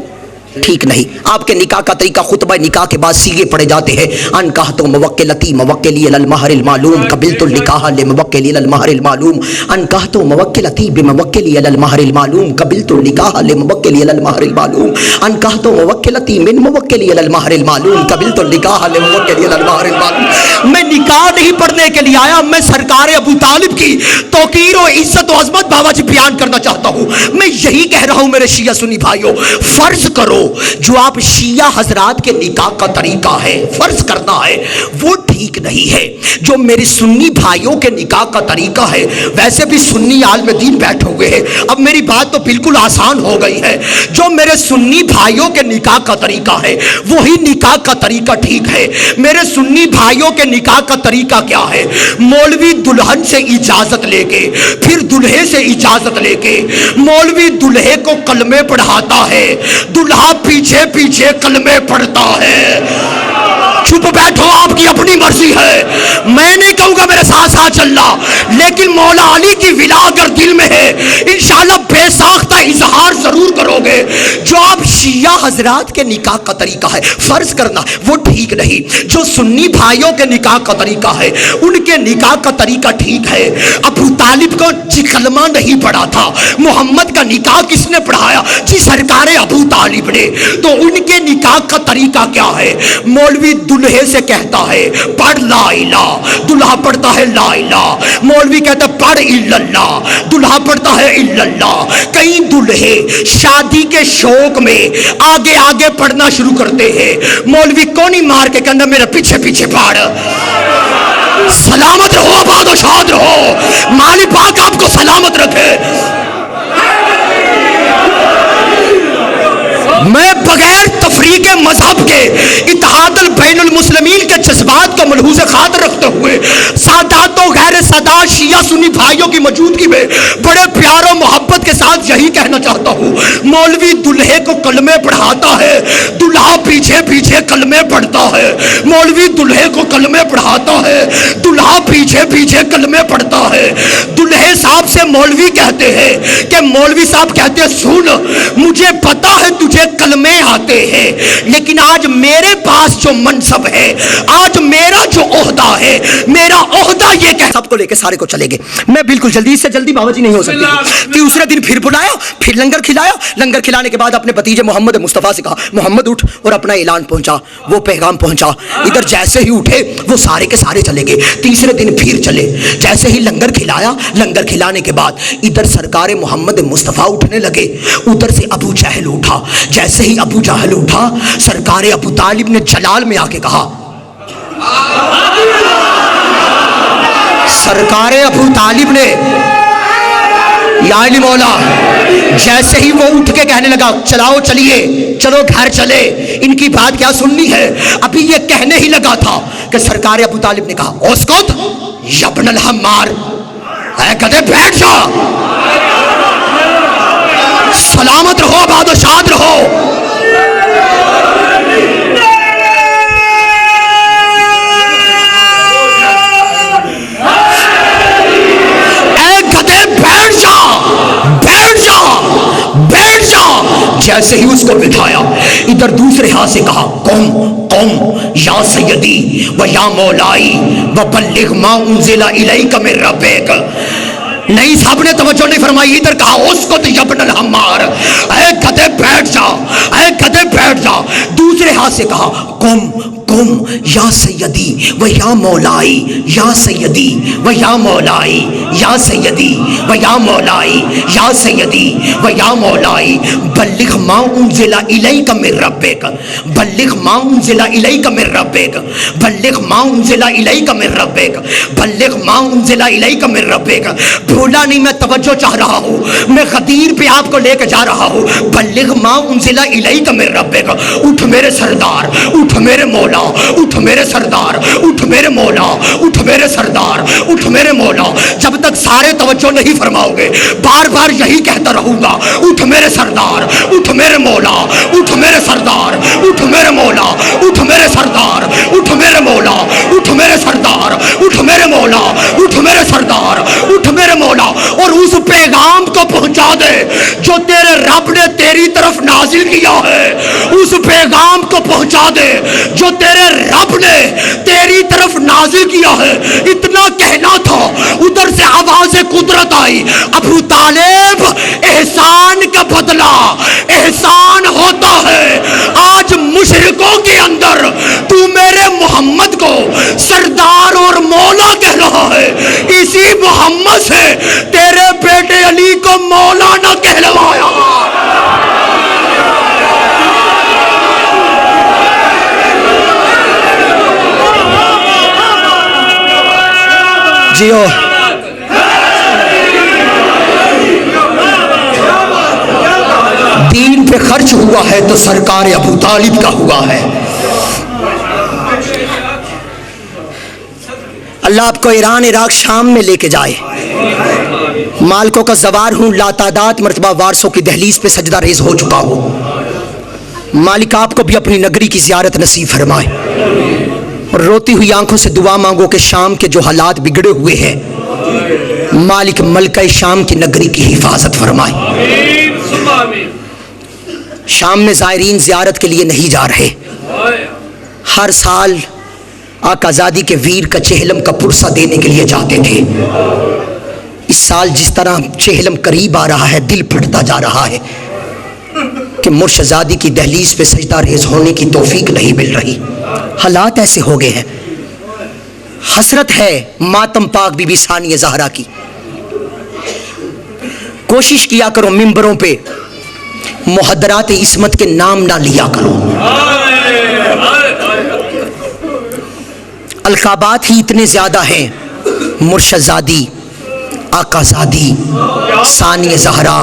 [SPEAKER 2] ٹھیک نہیں۔ آپ کے نکاح کا طریقہ خطبہ نکاح کے بعد سیغے پڑے جاتے ہیں، انکحت موکلتی موکلی علی المہر المعلوم قبلت النکاح لموکلی علی المہر المعلوم، انکحت موکلتی بموکلی علی المہر المعلوم قبلت النکاح لموکلی علی المہر المعلوم، انکحت موکلتی من موکلی علی المہر المعلوم قبلت النکاح لموکلی علی المہر المعلوم۔ میں نکاح نہیں پڑھنے کے لیے آیا، میں سرکار ابو طالب کی توقیر و عزت و عظمت بابا جی بیان کرنا چاہتا ہوں۔ میں یہی کہہ رہا ہوں میرے شیعہ سنی بھائیوں، فرض کرو جو آپ شیعہ حضرات کے نکاح کا طریقہ ہے، فرض کرنا ہے وہ ٹھیک نہیں ہے۔ جو میرے سنی بھائیوں کے نکاح کا طریقہ ہے، ویسے بھی سنی عالم دین بیٹھے ہوئے ہیں، اب میری بات تو بالکل آسان ہو گئی ہے۔ جو میرے سنی بھائیوں کے نکاح کا طریقہ ہے وہی نکاح کا طریقہ ٹھیک ہے۔ میرے سنی بھائیوں کے نکاح کا طریقہ کیا ہے؟ مولوی دلہن سے اجازت لے کے، پھر دلہے سے اجازت لے کے، مولوی دلہے کو کلمے پڑھاتا ہے، دلہا پیچھے پیچھے کلمے پڑھتا ہے۔ چپ بیٹھو، آپ کی اپنی مرضی ہے، میں نہیں کہوں گا میرے ساتھ ساتھ چلنا، لیکن مولا علی کی ولا اگر دل میں ہے انشاءاللہ بے ساختہ اظہار ضرور کرو گے۔ جو آپ شیعہ حضرات کے نکاح کا طریقہ ہے فرض کرنا وہ ٹھیک نہیں، جو سنی بھائیوں کے نکاح کا طریقہ ہے ان کے نکاح کا طریقہ ٹھیک ہے۔ ابو طالب کو جی کلمہ نہیں پڑھا تھا، محمد کا نکاح کس نے پڑھایا؟ جی سرکار ابو طالب نے۔ تو ان کے نکاح کا طریقہ کیا ہے؟ مولوی دلہے سے کہتا ہے پڑھ لا الہ، دلہا پڑھتا ہے لا الہ، مولوی کہتا ہے پڑھ الا اللہ، دلہا پڑھتا ہے الا اللہ۔ کئی دلہے شادی کے شوق میں آگے آگے پڑھنا شروع کرتے ہیں، مولوی کونی مار کے کہنا میرا پیچھے پیچھے پڑھ۔ سلامت رہو، آباد و شاد رہو، مالی پاک آپ کو سلامت رکھے۔ میں بغیر تفریق مذہب کے اتحاد البین المسلمین کے جذبات کو ملحوظ خاطر رکھتے ہوئے سادات و غیر سادات شیعہ سنی بھائیوں کی موجودگی میں بڑے پیار و محبت کے ساتھ یہی کہنا چاہتا ہوں، مولوی دلہے کو کلمے پڑھاتا ہے، دلہا پیچھے پیچھے کلمے پڑھتا ہے، مولوی دلہے کو کلمے پڑھاتا ہے، دلہا پیچھے پیچھے کلمے پڑھتا ہے۔ دلہے صاحب سے مولوی کہتے ہیں کہ مولوی صاحب کہتے ہیں سن، مجھے پتا ہے تجھے کلمے آتے ہیں، لیکن آج میرے پاس جو منصب ہے، آج میرا میرا جو عہدہ ہے، میرا عہدہ یہ کہ سب کو لے کے سارے کو چلے گئے. میں بالکل جلدی سے جلدی بابا جی نہیں ہو سکتی. تیسرے دن پھر بلایا، پھر لنگر کھلایا. لنگر کھلانے کے بعد اپنے بھتیجے محمد مصطفیٰ سے کہا محمد اٹھ، اور اپنا اعلان پہنچا، وہ پیغام پہنچا. ادھر جیسے ہی اٹھے وہ سارے کے سارے چلے گئے. تیسرے دن پھر چلے. جیسے ہی لنگر کھلایا، لنگر کھلانے کے بعد ادھر سرکار محمد مصطفیٰ اٹھنے لگے. ادھر سے ابو جہل اٹھا. جیسے ہی ابو جہل اٹھا، سرکار ابو طالب نے جلال میں آ کے کہا، سرکار ابو طالب نے یا علی مولا. جیسے ہی وہ اٹھ کے کہنے لگا چلاؤ چلیے، چلو گھر چلے، ان کی بات کیا سننی ہے، ابھی یہ کہنے ہی لگا تھا کہ سرکار ابو طالب نے کہا اسکت یبن الحمار، اے گدھے بیٹھ جا، سلامت رہو، آباد و شاد رہو. جیسے ہی اس کو بٹھایا، ادھر دوسرے ہاتھ سے کہا قم قم یا سیدی و یا مولائی و بلغ ما انزل الیک من ربک. نہیں صاحب نے توجہ نہیں فرمائی. ادھر کہا اسکت یبن الحمار، اے گدھے بیٹھ جا، اے گدھے بیٹھ جا. دوسرے ہاتھ سے کہا قم قم یا سیدی و یا مولائی، یا سیدی و یا مولائی، یا سیدی و یا مولائی، یا سیدی و یا مولائی، بلغ ما انزل الیک من ربک، بلغ ما انزل الیک من ربک، بلغ ما انزل الیک من ربک، بلغ ما انزل الیک من ربک. بھولا نہیں، میں توجہ چاہ رہا ہوں، میں غدیر پہ آپ کو لے کے جا رہا ہوں. بلغ ما انزل الیک من ربک. اٹھ میرے سردار، اٹھ میرے مولا، اٹھ میرے سردار، اٹھ میرے مولا، اٹھ میرے سردار، اٹھ میرے مولا. جب تک سارے توجہ نہیں فرماؤ گے بار بار یہی کہتا رہوں گا، اٹھ میرے سردار، اٹھ میرے مولا، اٹھ میرے سردار، اٹھ میرے مولا، اٹھ میرے سردار، اٹھ میرے مولا، اٹھ میرے سردار، اٹھ میرے مولا، اٹھ میرے سردار، اٹھ میرے مولا. اور اس پیغام کو پہنچا دے جو تیرے رب نے تیری طرف نازل کیا ہے. اس پیغام کو پہنچا دے جو تیرے رب نے تیری طرف نازل کیا ہے. اتنا کہنا تھا، ادھر سے آواز قدرت آئی، ابو طالب احسان کا بدلہ احسان ہوتا ہے. آج مشرکوں کے اندر تو میرے محمد کو سردار اور مولا کہہ رہا ہے، اسی محمد سے تیرے بیٹے علی کو مولانا کہلوایا. جیو دین پہ خرچ ہوا ہے تو سرکار ابو طالب کا ہوا ہے. اللہ آپ کو ایران، عراق، شام میں لے کے جائے. مالکوں کا زوار ہوں، لاتعداد مرتبہ وارثوں کی دہلیز پہ سجدہ ریز ہو چکا ہوں. مالک آپ کو بھی اپنی نگری کی زیارت نصیب فرمائے. اور روتی ہوئی آنکھوں سے دعا مانگو کہ شام کے جو حالات بگڑے ہوئے ہیں مالک ملکہ شام کی نگری کی حفاظت فرمائے. شام میں زائرین زیارت کے لیے نہیں جا رہے. ہر سال آقا زادی کے ویر کا چہلم کا پرسہ دینے کے لیے جاتے تھے. اس سال جس طرح چہلم قریب آ رہا ہے، دل پھٹتا جا رہا ہے کہ مرشد زادی کی دہلیز پہ سجدہ ریز ہونے کی توفیق نہیں مل رہی. حالات ایسے ہو گئے ہیں. حسرت ہے ماتم پاک بی بی ثانیہ زہرا کی. کوشش کیا کرو ممبروں پہ محاضرات عصمت کے نام نہ لیا کرو. القابات ہی اتنے زیادہ ہیں، مرشد زادی، آقا زادی، ثانیہ زہرا،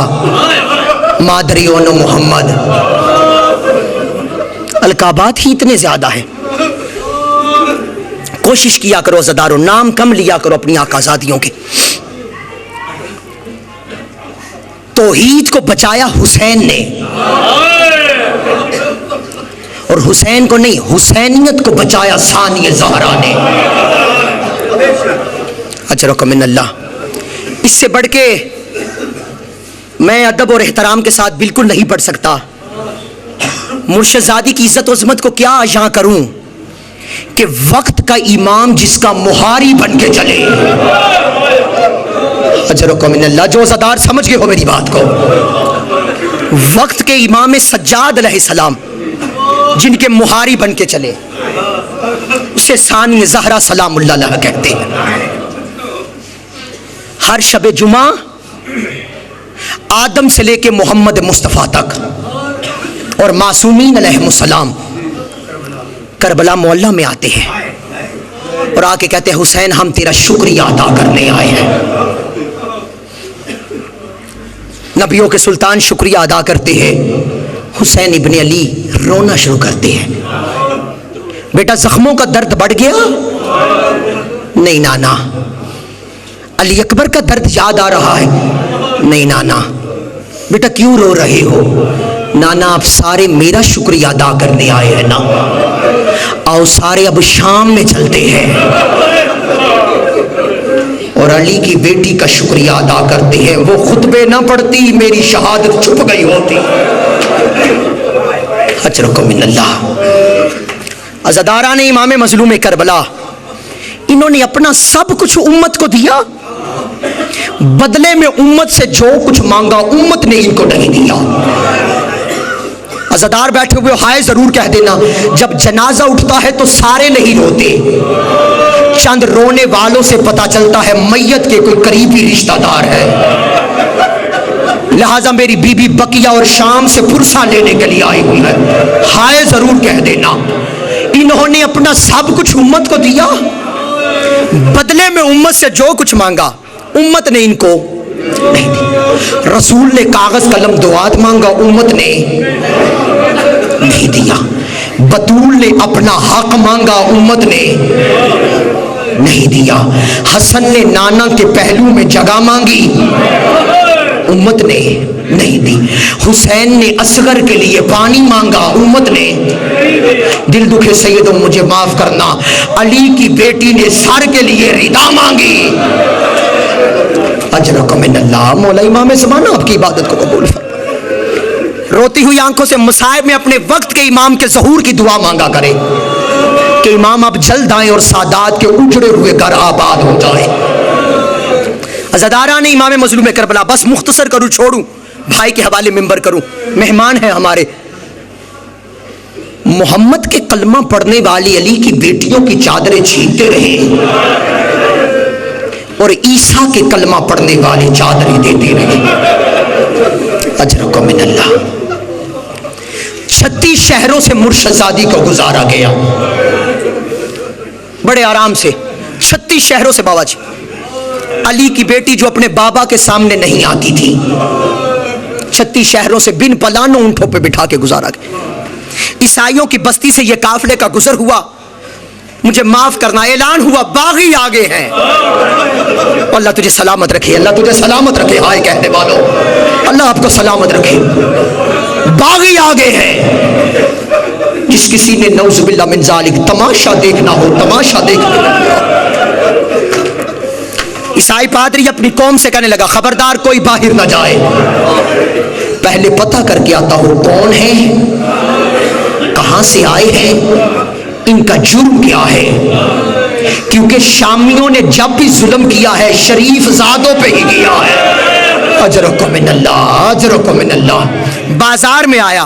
[SPEAKER 2] مادری اونو محمد. القابات ہی اتنے زیادہ ہیں. کوشش کیا کرو عزادارو، نام کم لیا کرو اپنی آقا زادیوں کے. توحید کو بچایا حسین نے، اور حسین کو نہیں، حسینیت کو بچایا ثانیہ زہرا نے. اجرکم من اللہ. اس سے بڑھ کے میں ادب اور احترام کے ساتھ بالکل نہیں پڑھ سکتا. مرشد زادی کی عزت و عظمت کو کیا یہاں کروں. کہ وقت کا امام جس کا مہاری بن کے چلے، اجرکم من اللہ، جو عزادار سمجھ گئے ہو میری بات کو، وقت کے امام سجاد علیہ السلام جن کے مہاری بن کے چلے، اسے ثانی زہرا سلام اللہ علیہ کہتے ہیں۔ ہر شب جمعہ آدم سے لے کے محمد مصطفیٰ تک اور معصومین علیہ السلام کربلا معلیٰ میں آتے ہیں اور آ کے کہتے ہیں حسین ہم تیرا شکریہ ادا کرنے آئے ہیں۔ نبیوں کے سلطان شکریہ ادا کرتے ہیں، حسین ابن علی رونا شروع کرتے ہیں، بیٹا زخموں کا درد بڑھ گیا؟ نہیں نانا۔ علی اکبر کا درد یاد آ رہا ہے؟ نہیں نانا۔ بیٹا کیوں رو رہے ہو؟ نانا آپ سارے میرا شکریہ ادا کرنے آئے ہیں نا، آؤ سارے اب شام میں چلتے ہیں اور علی کی بیٹی کا شکریہ ادا کرتے ہیں۔ وہ خطبے نہ پڑھتی میری شہادت چھپ گئی ہوتی۔ اجرکم من اللہ۔ عزاداران امام مظلوم کربلا، انہوں نے اپنا سب کچھ امت کو دیا، بدلے میں امت سے جو کچھ مانگا امت نے ان کو نہیں دیا۔ عزادار بیٹھے ہوئے ہائے ضرور کہہ دینا، جب جنازہ اٹھتا ہے تو سارے نہیں روتے، چند رونے والوں سے پتا چلتا ہے میت کے کوئی قریبی رشتہ دار ہے۔ لہٰذا میری بی بی بقیہ اور شام سے پرسہ لینے کے لیے آئی ہوئی ہے، ہائے ضرور کہہ دینا۔ انہوں نے اپنا سب کچھ امت کو دیا، بدلے میں امت سے جو کچھ مانگا امت نے ان کو نہیں دی۔ رسول نے کاغذ قلم دعات مانگا، امت نے نہیں دیا۔ بطول نے اپنا حق مانگا، امت نے نہیں دیا۔ حسن نے نانا کے پہلو میں جگہ مانگی، امت نے نہیں دی۔ حسین نے اصغر کے لیے پانی مانگا، امت نے۔ دل دکھے سیدوں مجھے معاف کرنا، علی کی بیٹی نے سر کے لیے ردا مانگی۔ اجرکم من اللہ۔ مولا امام زمانہ آپ کی عبادت کو قبول فرمائے۔ روتی ہوئی آنکھوں سے مصائب میں اپنے وقت کے امام کے ظہور کی دعا مانگا کرے کہ امام اب جلد آئیں اور سادات کے اجڑے ہوئے گھر آباد ہو جائیں۔ عزاداران امام مظلوم کربلا، بس مختصر کروں، چھوڑوں، بھائی کے حوالے منبر کروں، مہمان ہیں ہمارے۔ محمد کے کلمہ پڑھنے والی علی کی بیٹیوں کی چادریں چھینتے رہے اور عیسیٰ کے کلمہ پڑھنے والے چادریں دیتے رہے۔ اجرکم من اللہ۔ 36 شہروں سے مرشدزادی کو گزارا گیا، بڑے آرام سے 36 شہروں سے بابا جی۔ علی کی بیٹی جو اپنے بابا کے سامنے نہیں آتی تھی، 36 شہروں سے بن پلانوں اونٹوں پہ بٹھا کے گزارا گیا۔ عیسائیوں کی بستی سے یہ قافلے کا گزر ہوا، مجھے معاف کرنا، اعلان ہوا باغی آگے ہیں۔ اللہ تجھے سلامت رکھے، اللہ تجھے سلامت رکھے، ہائے کہنے والوں اللہ آپ کو سلامت رکھے۔ باغی آگے ہیں، جس کسی نے نعوذ باللہ من ذالک تماشا دیکھنا ہو تماشا دیکھنا۔ عیسائی پادری اپنی قوم سے کہنے لگا خبردار کوئی باہر نہ جائے، پہلے پتہ کر کے آتا ہو کون ہے، کہاں سے آئے ہیں، ان کا جرم کیا ہے، کیونکہ شامیوں نے جب بھی ظلم کیا ہے شریف زادوں پہ ہی کیا ہے۔ اجرکم من اللہ، اجرکم من اللہ۔ بازار میں آیا،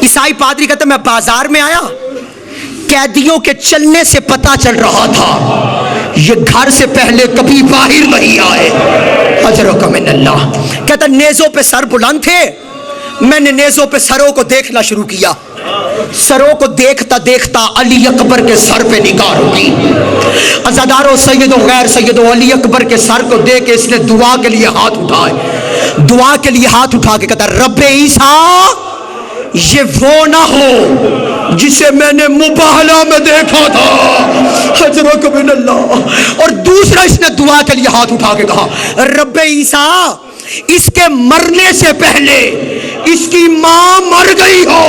[SPEAKER 2] عیسائی پادری کہتا میں بازار میں آیا، قیدیوں کے چلنے سے پتہ چل رہا تھا یہ گھر سے پہلے کبھی باہر نہیں آئے۔ اجرکم من اللہ۔ کہتا نیزوں پہ سر بلند تھے، میں نے نیزوں پہ سروں کو دیکھنا شروع کیا، سروں کو دیکھتا دیکھتا علی اکبر کے سر پہ نگاہ رکی۔ عزاداروں سیدوں غیر سیدوں، علی اکبر کے سر کو دیکھ کے اس نے دعا کے لیے ہاتھ اٹھائے، دعا کے لیے ہاتھ اٹھا کے کہتا رب عیسیٰ یہ وہ نہ ہو جسے میں نے مباہلہ میں دیکھا تھا۔ اجرکم من اللہ۔ اور دوسرا اس نے دعا کے لیے ہاتھ اٹھا کے کہا رب عیسیٰ اس کے مرنے سے پہلے اس کی ماں مر گئی ہو۔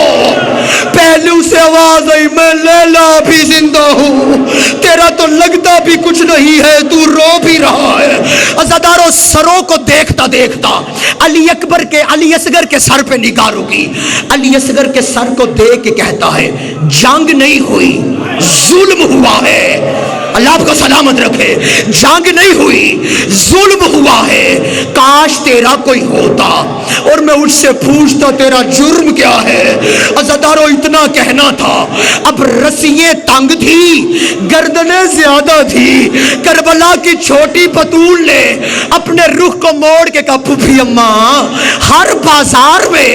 [SPEAKER 2] پہلو سے آواز آئی میں لیلا بھی زندہ ہوں، تیرا تو لگتا بھی کچھ نہیں ہے، تو رو بھی رہا ہے۔ عزادارو سروں کو دیکھتا دیکھتا علی اصغر کے سر پہ نگاہ رکی۔ علی اصغر کے سر کو دیکھ کے کہتا ہے جنگ نہیں ہوئی، ظلم ہوا ہے۔ اللہ آپ کو سلامت رکھے۔ جنگ نہیں ہوئی، ظلم ہوا ہے۔ کاش تیرا کوئی ہوتا اور میں اس سے پوچھتا تیرا جرم کیا ہے۔ عزادارو اتنا کہنا تھا، اب رسییں تنگ تھی، گردنیں زیادہ تھی۔ کربلا کی چھوٹی بطول نے اپنے رخ کو موڑ کے کہا پھوپھی اماں، ہر بازار میں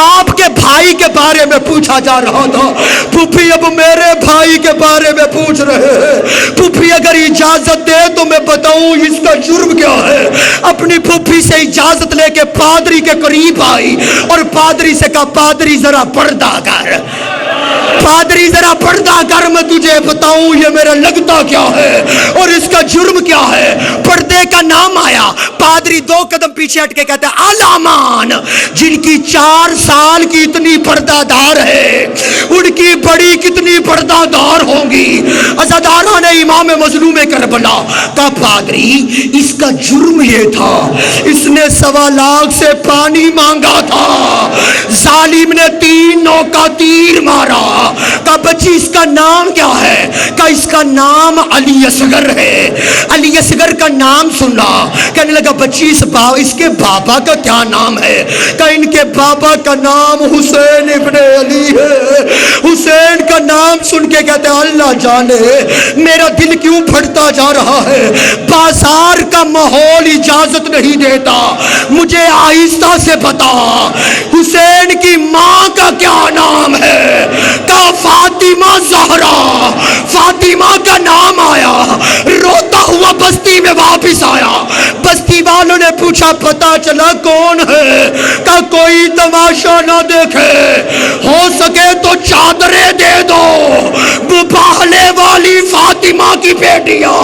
[SPEAKER 2] آپ کے بھائی کے بارے میں پوچھا جا رہا تھا، پھوپھی اب میرے بھائی کے بارے میں پوچھ رہے ہیں۔ پھوپھی اگر اجازت دے تو میں بتاؤں اس کا جرم کیا ہے۔ اپنی پھوپھی سے اجازت لے کے پادری کے قریب آئی اور پادری سے کہا پادری ذرا پردہ کر، پادری ذرا پردہ کر، میں تجھے بتاؤں یہ میرا لگتا کیا ہے اور اس کا جرم کیا ہے۔ پردے کا نام آیا، پادری 2 قدم پیچھے ہٹ کے کہتے ہیں علامان جن کی 4 سال کی اتنی پردہ دار ہے، ان کی بڑی کتنی پردہ دار ہوں گی۔ عزاداران امام مظلوم کربلا کا پادری اس کا جرم یہ تھا، اس نے 1.25 لاکھ سے پانی مانگا تھا، ظالم نے 3 نوکا تیر مارا۔ کہا بچی اس کا نام کیا ہے؟ کہا اس کا نام علی اصغر ہے۔ علی اصغر کا نام سنا، کہنے لگا بچی اس کے بابا کا کیا نام ہے؟ کہا ان کے بابا کا نام حسین ابن علی ہے۔ حسین کا نام سن کے کہتے ہیں اللہ جانے میرا دل کیوں پھٹتا جا رہا ہے، بازار کا ماحول اجازت نہیں دیتا، مجھے آہستہ سے بتا حسین کی ماں کا کیا نام ہے؟ کہا فاطمہ زہرا۔ فاطمہ کا نام آیا، روتا ہوا بستی میں واپس آیا۔ بستی والوں نے پوچھا پتا چلا کون ہے؟ کہا کوئی تماشا نہ دیکھے، ہو سکے تو چادریں دے دو، بباہلے والی فاطمہ کی بیٹیاں،